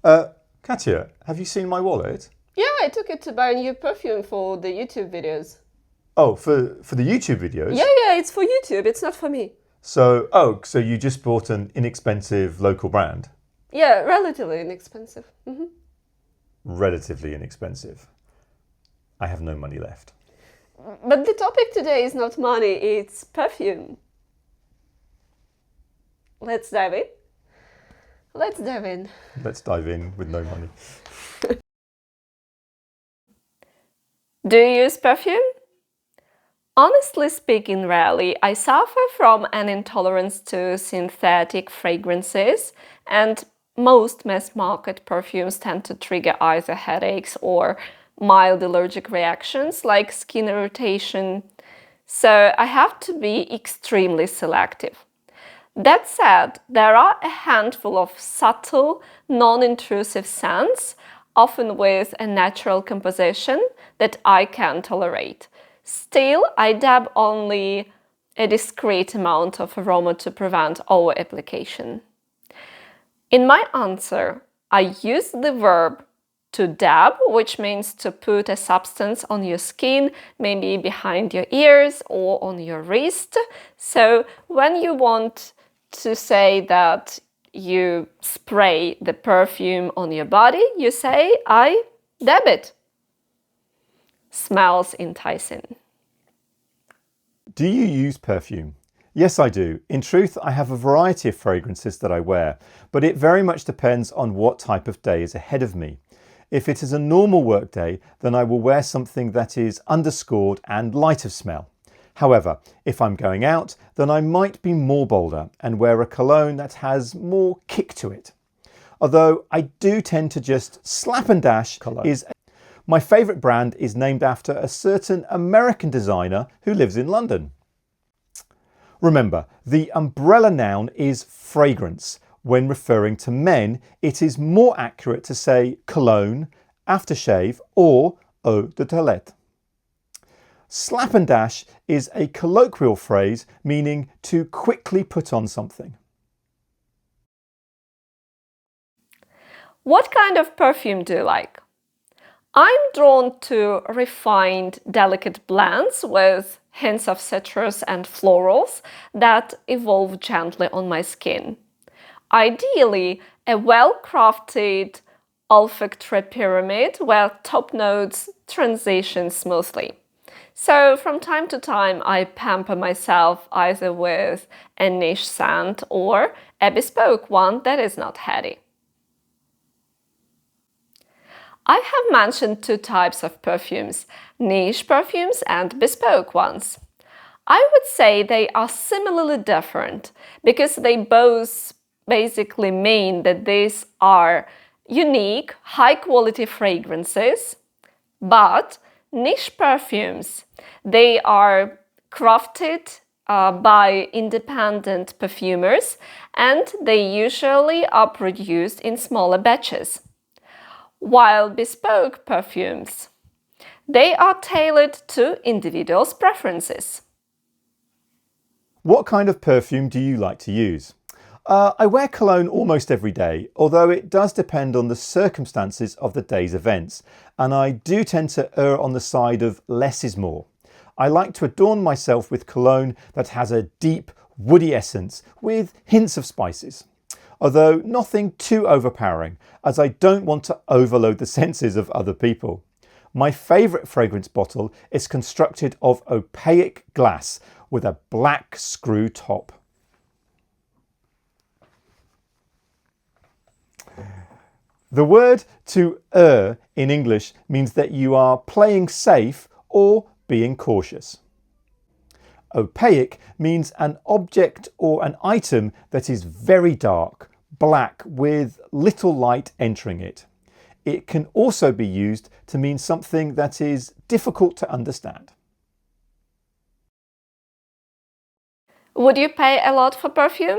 Katya, have you seen my wallet? Yeah, I took it to buy a new perfume for the YouTube videos. Oh, for the YouTube Yeah, videos? yeah, it's for YouTube, it's not for me. So you just bought an inexpensive local brand? Yeah, relatively inexpensive. Relatively inexpensive. I have no money left. But the topic today is not money, it's perfume. Let's dive in. Let's dive in. Let's dive in with no money. Do you use perfume? Honestly speaking, rarely. I suffer from an intolerance to synthetic fragrances, and most mass-market perfumes tend to trigger either headaches or mild allergic reactions like skin irritation. So I have to be extremely selective. That said, there are a handful of subtle, non-intrusive scents, often with a natural composition, that I can tolerate. Still, I dab only a discrete amount of aroma to prevent over-application. In my answer, I use the verb to dab, which means to put a substance on your skin, maybe behind your ears or on your wrist. So when you want to say that you spray the perfume on your body, you say, I dab it. Smells enticing. Do you use perfume? Yes, I do. In truth, I have a variety of fragrances that I wear, but it very much depends on what type of day is ahead of me. If it is a normal work day, then I will wear something that is underscored and light of smell. However, if I'm going out, then I might be more bolder and wear a cologne that has more kick to it. Although I do tend to just slap and dash cologne. My favourite brand is named after a certain American designer who lives in London. Remember, the umbrella noun is fragrance. When referring to men, it is more accurate to say cologne, aftershave, or eau de toilette. Slap and dash is a colloquial phrase meaning to quickly put on something. What kind of perfume do you like? I'm drawn to refined, delicate blends with hints of citrus and florals that evolve gently on my skin. Ideally, a well-crafted olfactory pyramid where top notes transition smoothly. So from time to time, I pamper myself either with a niche scent or a bespoke one that is not heady. I have mentioned two types of perfumes, niche perfumes and bespoke ones. I would say they are similarly different because they both basically mean that these are unique, high-quality fragrances, but niche perfumes, they are crafted by independent perfumers and they usually are produced in smaller batches. While bespoke perfumes, they are tailored to individuals' preferences. What kind of perfume do you like to use? I wear cologne almost every day, although it does depend on the circumstances of the day's events, and I do tend to err on the side of less is more. I like to adorn myself with cologne that has a deep, woody essence with hints of spices, although nothing too overpowering, as I don't want to overload the senses of other people. My favourite fragrance bottle is constructed of opaque glass with a black screw top. The word to err in English means that you are playing safe or being cautious. Opaque means an object or an item that is very dark, black with little light entering it. It can also be used to mean something that is difficult to understand. Would you pay a lot for perfume?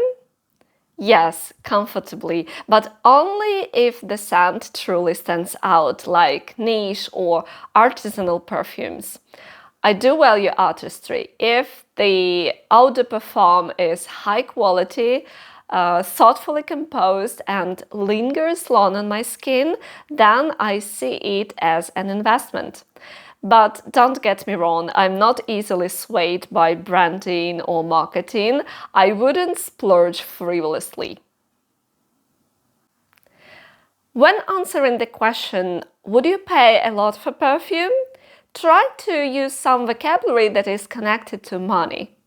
Yes, comfortably, but only if the scent truly stands out, like niche or artisanal perfumes. I do value artistry. If the eau de parfum is high quality, thoughtfully composed and lingers long on my skin, then I see it as an investment. But don't get me wrong, I'm not easily swayed by branding or marketing. I wouldn't splurge frivolously. When answering the question, would you pay a lot for perfume? Try to use some vocabulary that is connected to money.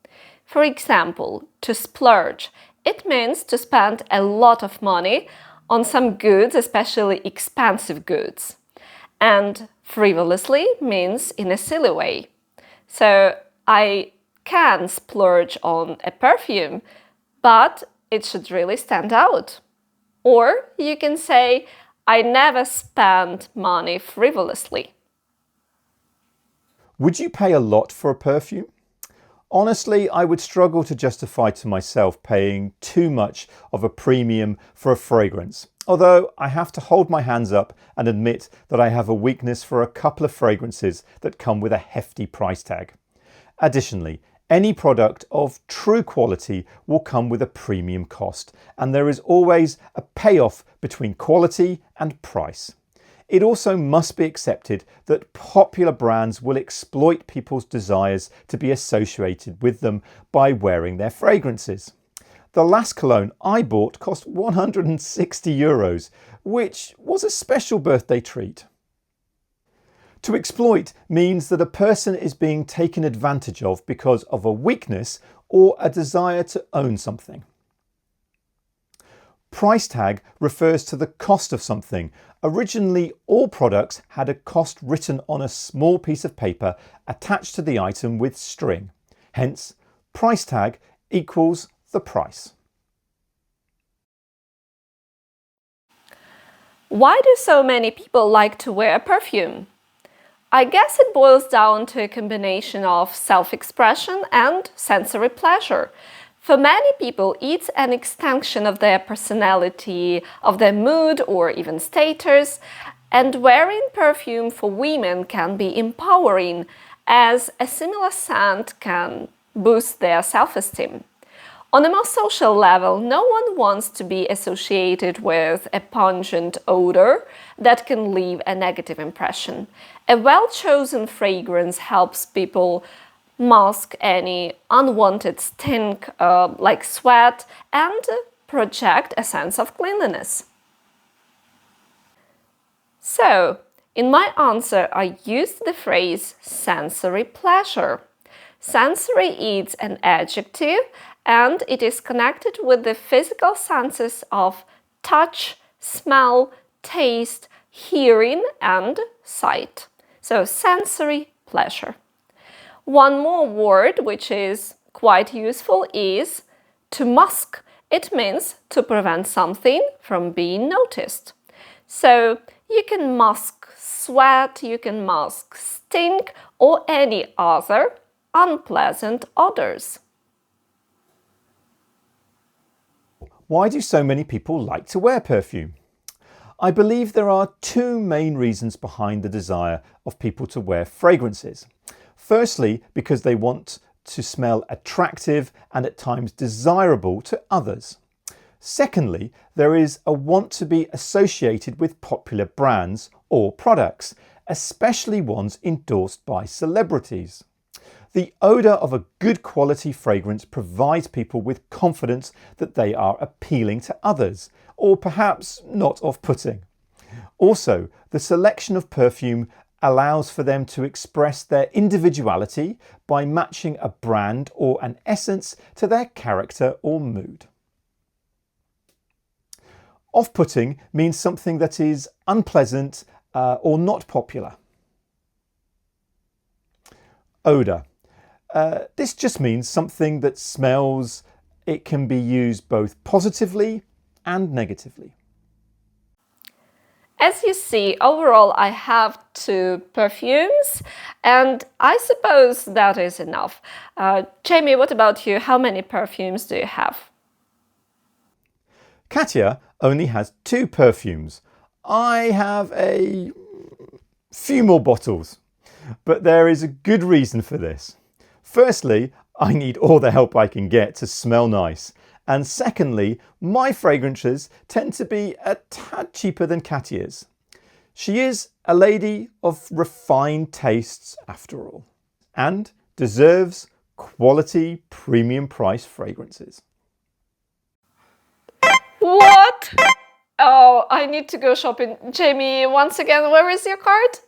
For example, to splurge. It means to spend a lot of money on some goods, especially expensive goods. And frivolously means in a silly way. So I can splurge on a perfume, but it should really stand out. Or you can say, I never spend money frivolously. Would you pay a lot for a perfume? Honestly, I would struggle to justify to myself paying too much of a premium for a fragrance. Although I have to hold my hands up and admit that I have a weakness for a couple of fragrances that come with a hefty price tag. Additionally, any product of true quality will come with a premium cost, and there is always a payoff between quality and price. It also must be accepted that popular brands will exploit people's desires to be associated with them by wearing their fragrances. The last cologne I bought cost €160, which was a special birthday treat. To exploit means that a person is being taken advantage of because of a weakness or a desire to own something. Price tag refers to the cost of something. Originally, all products had a cost written on a small piece of paper attached to the item with string. Hence, price tag equals the price. Why do so many people like to wear perfume? I guess it boils down to a combination of self-expression and sensory pleasure. For many people, it's an extension of their personality, of their mood, or even status. And wearing perfume for women can be empowering, as a similar scent can boost their self-esteem. On a more social level, no one wants to be associated with a pungent odor that can leave a negative impression. A well-chosen fragrance helps people mask any unwanted stink like sweat and project a sense of cleanliness. So, in my answer, I used the phrase sensory pleasure. Sensory is an adjective and it is connected with the physical senses of touch, smell, taste, hearing and sight. So, sensory pleasure. One more word which is quite useful is to mask. It means to prevent something from being noticed. So you can mask sweat, you can mask stink or any other unpleasant odors. Why do so many people like to wear perfume? I believe there are two main reasons behind the desire of people to wear fragrances. Firstly, because they want to smell attractive and at times desirable to others. Secondly, there is a want to be associated with popular brands or products, especially ones endorsed by celebrities. The odour of a good quality fragrance provides people with confidence that they are appealing to others, or perhaps not off-putting. Also, the selection of perfume allows for them to express their individuality by matching a brand or an essence to their character or mood. Off-putting means something that is unpleasant or not popular. Odour. This just means something that smells. It can be used both positively and negatively. As you see, overall I have 2 perfumes and I suppose that is enough. Jamie, what about you? How many perfumes do you have? Katya only has 2 perfumes. I have a few more bottles, but there is a good reason for this. Firstly, I need all the help I can get to smell nice, And secondly, my fragrances tend to be a tad cheaper than Katya's. She is a lady of refined tastes after all, and deserves quality premium price fragrances. What? Oh, I need to go shopping. Jamie, once again, where is your card?